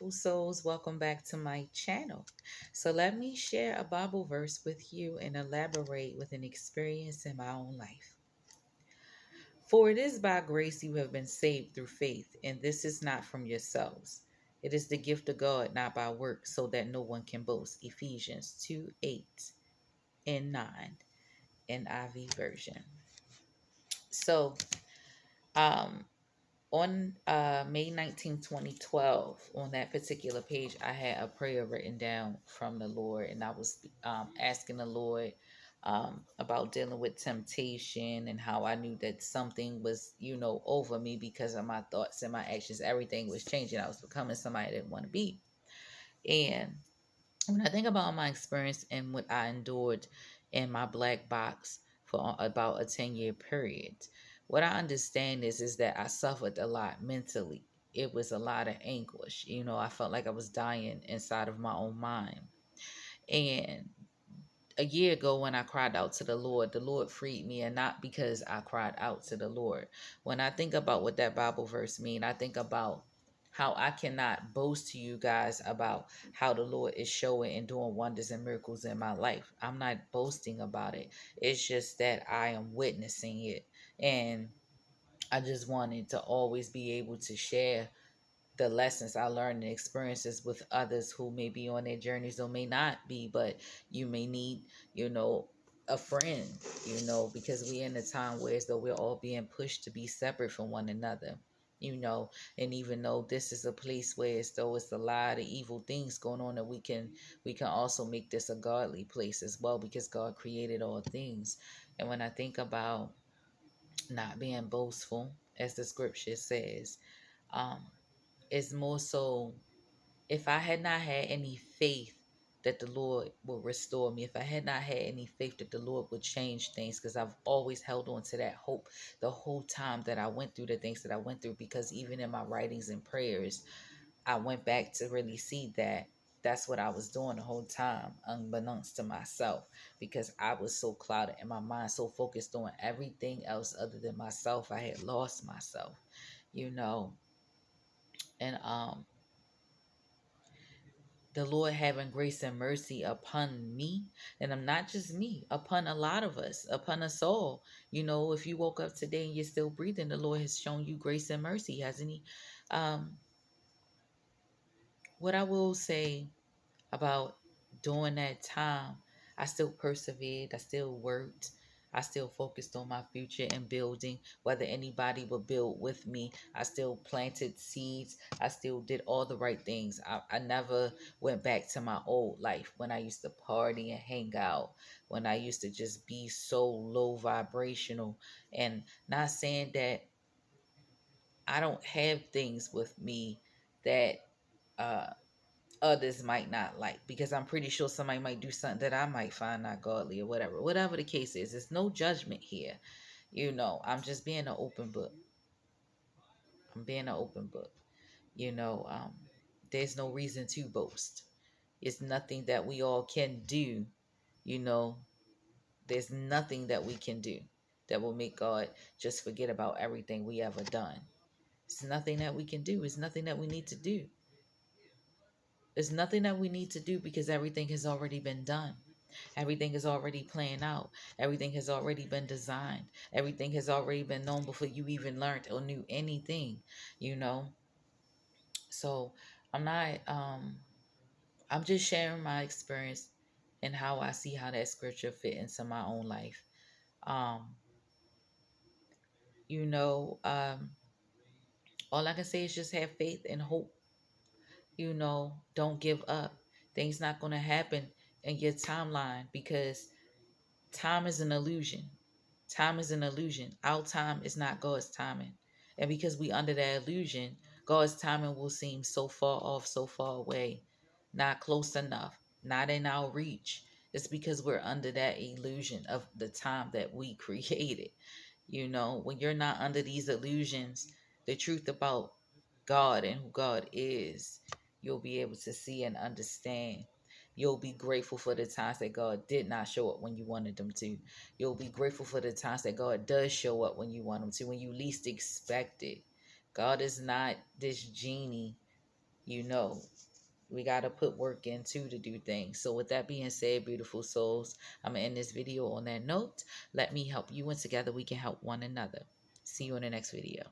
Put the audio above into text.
beautiful souls. Welcome back to my channel. So, let me share a Bible verse with you and elaborate with an experience in my own life. For it is by grace you have been saved through faith, and this is not from yourselves. It is the gift of God, not by works, so that no one can boast. Ephesians 2:8 and 9, NIV version. So, um, on May 19th, 2012, on that particular page, I had a prayer written down from the Lord, and I was asking the Lord about dealing with temptation and how I knew that something was, over me because of my thoughts and my actions. Everything was changing. I was becoming somebody I didn't want to be. And when I think about my experience and what I endured in my black box for about a 10-year period, what I understand is that I suffered a lot mentally. It was a lot of anguish. I felt like I was dying inside of my own mind. And a year ago when I cried out to the Lord freed me, and not because I cried out to the Lord. When I think about what that Bible verse mean, I think about how I cannot boast to you guys about how the Lord is showing and doing wonders and miracles in my life. I'm not boasting about it. It's just that I am witnessing it. And I just wanted to always be able to share the lessons I learned and experiences with others who may be on their journeys or may not be, but you may need, a friend, because we're in a time where as though we're all being pushed to be separate from one another, and even though this is a place where as though it's a lot of evil things going on, that we can also make this a godly place as well, because God created all things. And when I think about not being boastful, as the scripture says, um, it's more so, if I had not had any faith that the Lord will restore me, if I had not had any faith that the Lord would change things, because I've always held on to that hope the whole time that I went through the things that I went through, because even in my writings and prayers, I went back to really see that that's what I was doing the whole time, unbeknownst to myself, because I was so clouded in my mind, so focused on everything else other than myself. I had lost myself, you know, and the Lord having grace and mercy upon me, and I'm not just me, upon a lot of us, upon us all. If you woke up today and you're still breathing, the Lord has shown you grace and mercy, hasn't He? Um, what I will say about during that time, I still persevered, I still worked, I still focused on my future and building, whether anybody would build with me. I still planted seeds, I still did all the right things. I never went back to my old life when I used to party and hang out, when I used to just be so low vibrational. And not saying that I don't have things with me that uh others might not like, because I'm pretty sure somebody might do something that I might find not godly or whatever the case is. There's no judgment here. I'm just being an open book. I'm being an open book. There's no reason to boast. It's nothing that we all can do. you know there's nothing that we can do that will make God just forget about everything we ever done. It's nothing that we can do. It's nothing that we need to do. It's nothing that we need to do, because everything has already been done. Everything is already playing out. Everything has already been designed. Everything has already been known before you even learned or knew anything, you know? So I'm not, I'm just sharing my experience and how I see how that scripture fit into my own life. Um, you know, um, all I can say is just have faith and hope. Don't give up. Things not going to happen in your timeline, because time is an illusion. Time is an illusion. Our time is not God's timing. And because we under that illusion, God's timing will seem so far off, so far away, not close enough, not in our reach. It's because we're under that illusion of the time that we created. When you're not under these illusions, the truth about God and who God is, you'll be able to see and understand. You'll be grateful for the times that God did not show up when you wanted them to. You'll be grateful for the times that God does show up when you want him to, when you least expect it. God is not this genie you know, we got to put work in too to do things. So with that being said, beautiful souls, I'm going to end this video on that note. Let me help you, and together we can help one another. See you in the next video.